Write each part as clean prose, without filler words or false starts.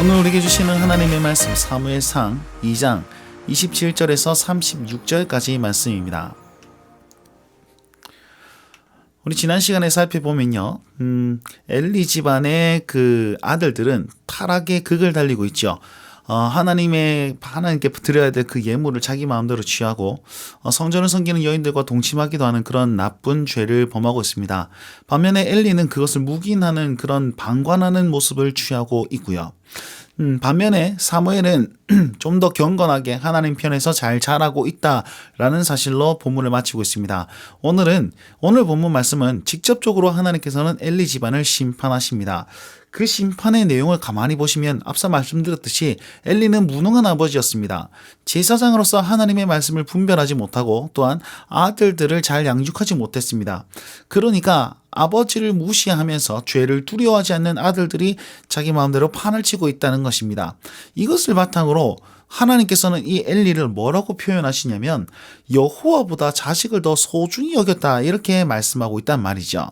오늘 우리에게 주시는 하나님의 말씀 사무엘상 2장 27절에서 36절까지 말씀입니다. 우리 지난 시간에 살펴보면요, 엘리 집안의 그 아들들은 타락의 극을 달리고 있죠. 하나님께 드려야 될 그 예물을 자기 마음대로 취하고 성전을 섬기는 여인들과 동침하기도 하는 그런 나쁜 죄를 범하고 있습니다. 반면에 엘리는 그것을 묵인하는 그런 방관하는 모습을 취하고 있고요. 반면에 사무엘은 좀 더 경건하게 하나님 편에서 잘 자라고 있다라는 사실로 본문을 마치고 있습니다. 오늘 본문 말씀은 직접적으로 하나님께서는 엘리 집안을 심판하십니다. 그 심판의 내용을 가만히 보시면 앞서 말씀드렸듯이 엘리는 무능한 아버지였습니다. 제사장으로서 하나님의 말씀을 분별하지 못하고 또한 아들들을 잘 양육하지 못했습니다. 그러니까 아버지를 무시하면서 죄를 두려워하지 않는 아들들이 자기 마음대로 판을 치고 있다는 것입니다. 이것을 바탕으로 하나님께서는 이 엘리를 뭐라고 표현하시냐면 여호와보다 자식을 더 소중히 여겼다, 이렇게 말씀하고 있단 말이죠.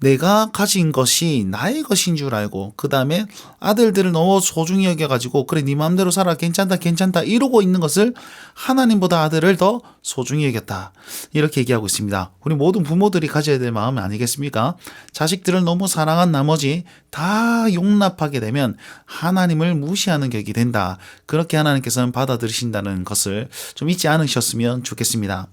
내가 가진 것이 나의 것인 줄 알고 그 다음에 아들들을 너무 소중히 여겨가지고 그래 네 마음대로 살아, 괜찮다 이러고 있는 것을 하나님보다 아들을 더 소중히 여겼다, 이렇게 얘기하고 있습니다. 우리 모든 부모들이 가져야 될 마음 아니겠습니까? 자식들을 너무 사랑한 나머지 다 용납하게 되면 하나님을 무시하는 격이 된다, 그렇게 하나님께서는 받아들이신다는 것을 좀 잊지 않으셨으면 좋겠습니다.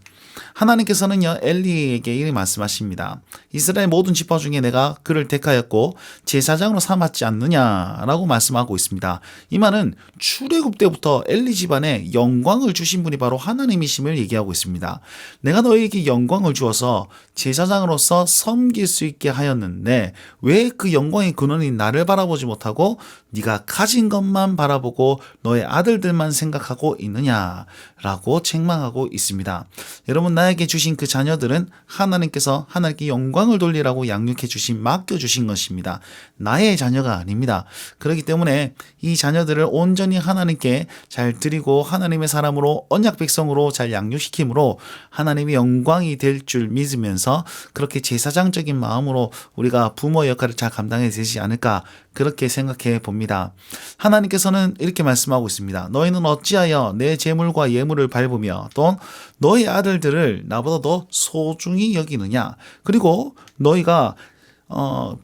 하나님께서는요, 엘리에게 이렇게 말씀하십니다. 이스라엘 모든 지파 중에 내가 그를 택하였고 제사장으로 삼았지 않느냐라고 말씀하고 있습니다. 이 말은 출애굽 때부터 엘리 집안에 영광을 주신 분이 바로 하나님이심을 얘기하고 있습니다. 내가 너에게 영광을 주어서 제사장으로서 섬길 수 있게 하였는데 왜 그 영광의 근원인 나를 바라보지 못하고 네가 가진 것만 바라보고 너의 아들들만 생각하고 있느냐라고 책망하고 있습니다. 여러분, 나에게 주신 그 자녀들은 하나님께서 하나님께 영광을 돌리라고 양육해 주신, 맡겨주신 것입니다. 나의 자녀가 아닙니다. 그렇기 때문에 이 자녀들을 온전히 하나님께 잘 드리고 하나님의 사람으로 언약 백성으로 잘 양육시킴으로 하나님의 영광이 될 줄 믿으면서 그렇게 제사장적인 마음으로 우리가 부모 역할을 잘 감당해야 되지 않을까, 그렇게 생각해 봅니다. 하나님께서는 이렇게 말씀하고 있습니다. 너희는 어찌하여 내 재물과 예물을 밟으며 또 너희 아들들을 나보다 더 소중히 여기느냐, 그리고 너희가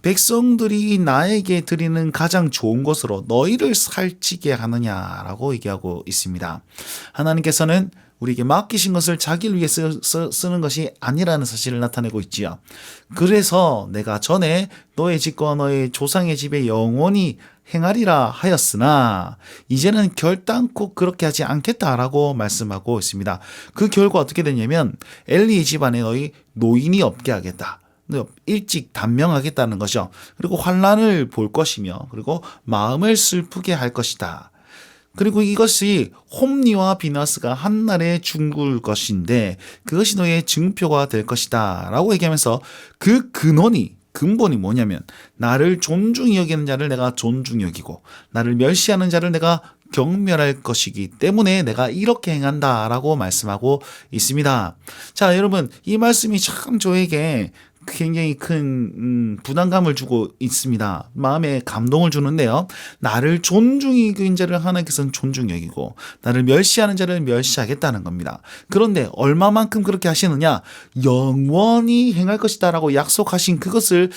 백성들이 나에게 드리는 가장 좋은 것으로 너희를 살찌게 하느냐라고 얘기하고 있습니다. 하나님께서는 우리에게 맡기신 것을 자기를 위해 쓰는 것이 아니라는 사실을 나타내고 있지요. 그래서 내가 전에 너의 집과 너의 조상의 집에 영원히 행하리라 하였으나 이제는 결단코 그렇게 하지 않겠다라고 말씀하고 있습니다. 그 결과 어떻게 되냐면 엘리 집안에 너희 노인이 없게 하겠다, 일찍 단명하겠다는 것이죠. 그리고 환난을 볼 것이며 그리고 마음을 슬프게 할 것이다. 그리고 이것이 홈리와 비나스가 한날에 죽을 것인데 그것이 너의 증표가 될 것이다 라고 얘기하면서 그 근본이 뭐냐면 나를 존중히 여기는 자를 내가 존중히 여기고 나를 멸시하는 자를 내가 경멸할 것이기 때문에 내가 이렇게 행한다 라고 말씀하고 있습니다. 자, 여러분, 이 말씀이 참 저에게 굉장히 큰 부담감을 주고 있습니다. 마음에 감동을 주는데요. 나를 존중히 여긴 자를 하나님께서는 존중히 여기고 나를 멸시하는 자를 멸시하겠다는 겁니다. 그런데 얼마만큼 그렇게 하시느냐? 영원히 행할 것이다 라고 약속하신 그것을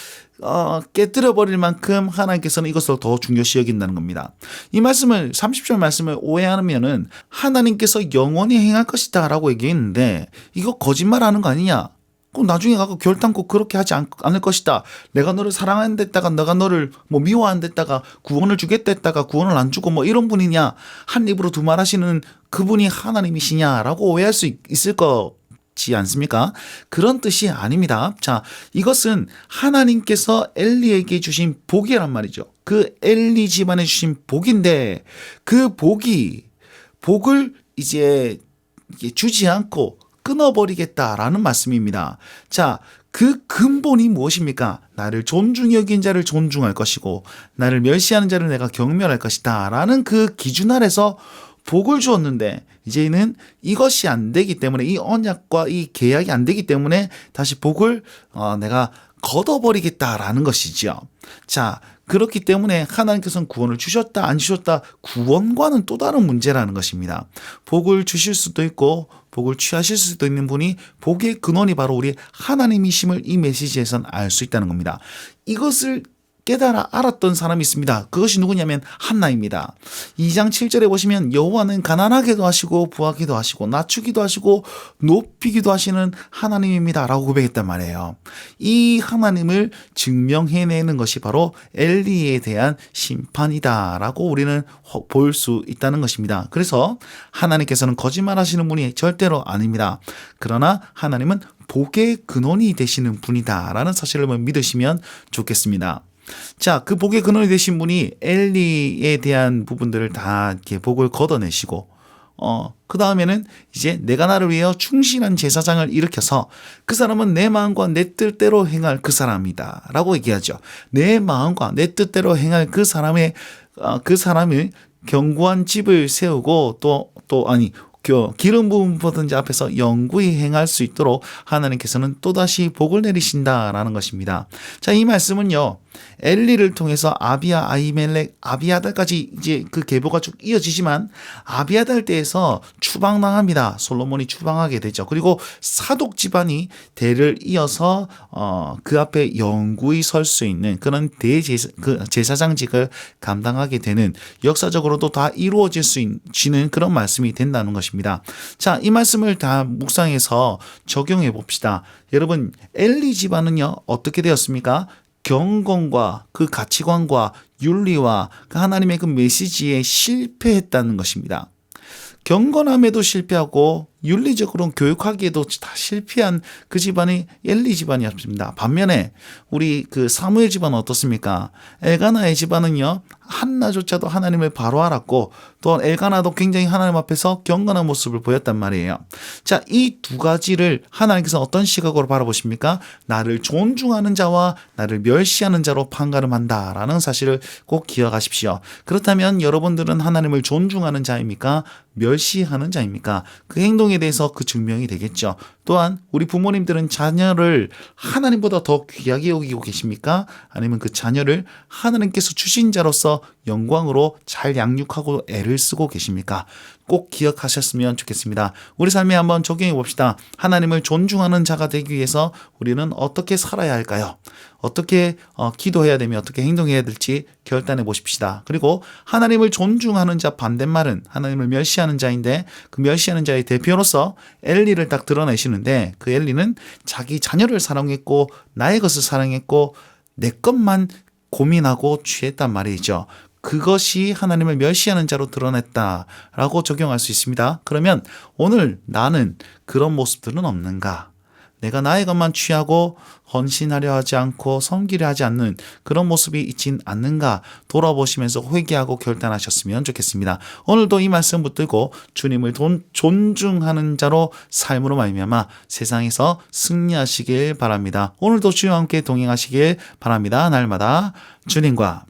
깨뜨려 버릴 만큼 하나님께서는 이것을 더 중요시 여긴다는 겁니다. 이 말씀을 30절 말씀을 오해하면은 하나님께서 영원히 행할 것이다 라고 얘기했는데 이거 거짓말하는 거 아니냐? 그럼 나중에 가서 결단코 그렇게 하지 않을 것이다. 내가 너를 사랑하는 데다가 내가 너를 미워하는 데다가 구원을 주겠다 했다가 구원을 안 주고 이런 분이냐? 한 입으로 두 말 하시는 그분이 하나님이시냐라고 오해할 수 있을 거지 않습니까? 그런 뜻이 아닙니다. 자, 이것은 하나님께서 엘리에게 주신 복이란 말이죠. 그 엘리 집안에 주신 복인데 그 복을 이제 주지 않고 끊어버리겠다라는 말씀입니다. 자, 그 근본이 무엇입니까? 나를 존중히 여긴 자를 존중할 것이고 나를 멸시하는 자를 내가 경멸할 것이다 라는 그 기준 아래서 복을 주었는데 이제는 이것이 안 되기 때문에 이 언약과 이 계약이 안 되기 때문에 다시 복을 내가 걷어버리겠다라는 것이지요. 자, 그렇기 때문에 하나님께서는 구원을 주셨다 안 주셨다, 구원과는 또 다른 문제라는 것입니다. 복을 주실 수도 있고 복을 취하실 수도 있는 분이, 복의 근원이 바로 우리 하나님이심을 이 메시지에선 알 수 있다는 겁니다. 이것을 깨달아 알았던 사람이 있습니다. 그것이 누구냐면 한나입니다. 2장 7절에 보시면 여호와는 가난하게도 하시고 부하기도 하시고 낮추기도 하시고 높이기도 하시는 하나님입니다 라고 고백했단 말이에요. 이 하나님을 증명해내는 것이 바로 엘리에 대한 심판이다 라고 우리는 볼 수 있다는 것입니다. 그래서 하나님께서는 거짓말하시는 분이 절대로 아닙니다. 그러나 하나님은 복의 근원이 되시는 분이다 라는 사실을 믿으시면 좋겠습니다. 자, 그 복의 근원이 되신 분이 엘리에 대한 부분들을 다 이렇게 복을 걷어내시고, 그 다음에는 이제 내가 나를 위하여 충실한 제사장을 일으켜서 그 사람은 내 마음과 내 뜻대로 행할 그 사람이다 라고 얘기하죠. 내 마음과 내 뜻대로 행할 그 사람의, 그 사람을 견고한 집을 세우고 기름 부음 보든지 앞에서 영구히 행할 수 있도록 하나님께서는 또다시 복을 내리신다라는 것입니다. 자, 이 말씀은요, 엘리를 통해서 아비야, 아히멜렉, 아비아달까지 이제 그 계보가 쭉 이어지지만 아비아달 때에서 추방당합니다. 솔로몬이 추방하게 되죠. 그리고 사독 집안이 대를 이어서 그 앞에 영구히 설 수 있는 그런 제사장직을 감당하게 되는, 역사적으로도 다 이루어질 수 있는 그런 말씀이 된다는 것입니다. 자, 이 말씀을 다 묵상해서 적용해 봅시다. 여러분, 엘리 집안은요 어떻게 되었습니까? 경건과 그 가치관과 윤리와 그 하나님의 그 메시지에 실패했다는 것입니다. 경건함에도 실패하고 윤리적으로 교육하기에도 다 실패한 그 집안이 엘리 집안이었습니다. 반면에 우리 그 사무엘 집안은 어떻습니까? 엘가나의 집안은요, 한나조차도 하나님을 바로 알았고 또 엘가나도 굉장히 하나님 앞에서 경건한 모습을 보였단 말이에요. 자, 이 두 가지를 하나님께서 어떤 시각으로 바라보십니까? 나를 존중하는 자와 나를 멸시하는 자로 판가름한다라는 사실을 꼭 기억하십시오. 그렇다면 여러분들은 하나님을 존중하는 자입니까? 멸시하는 자입니까? 그 행동에 대해서 그 증명이 되겠죠. 또한 우리 부모님들은 자녀를 하나님보다 더 귀하게 여기고 계십니까? 아니면 그 자녀를 하나님께서 주신 자로서 영광으로 잘 양육하고 애를 쓰고 계십니까? 꼭 기억하셨으면 좋겠습니다. 우리 삶에 한번 적용해 봅시다. 하나님을 존중하는 자가 되기 위해서 우리는 어떻게 살아야 할까요? 어떻게 기도해야 되며 어떻게 행동해야 될지 결단해 보십시다. 그리고 하나님을 존중하는 자 반대말은 하나님을 멸시하는 자인데, 그 멸시하는 자의 대표로서 엘리를 딱 드러내시는데, 그 엘리는 자기 자녀를 사랑했고 나의 것을 사랑했고 내 것만 고민하고 취했단 말이죠. 그것이 하나님을 멸시하는 자로 드러냈다라고 적용할 수 있습니다. 그러면 오늘 나는 그런 모습들은 없는가? 내가 나의 것만 취하고 헌신하려 하지 않고 섬기려 하지 않는 그런 모습이 있진 않는가 돌아보시면서 회개하고 결단하셨으면 좋겠습니다. 오늘도 이 말씀 붙들고 주님을 존중하는 자로 삶으로 말미암아 세상에서 승리하시길 바랍니다. 오늘도 주님과 함께 동행하시길 바랍니다. 날마다 주님과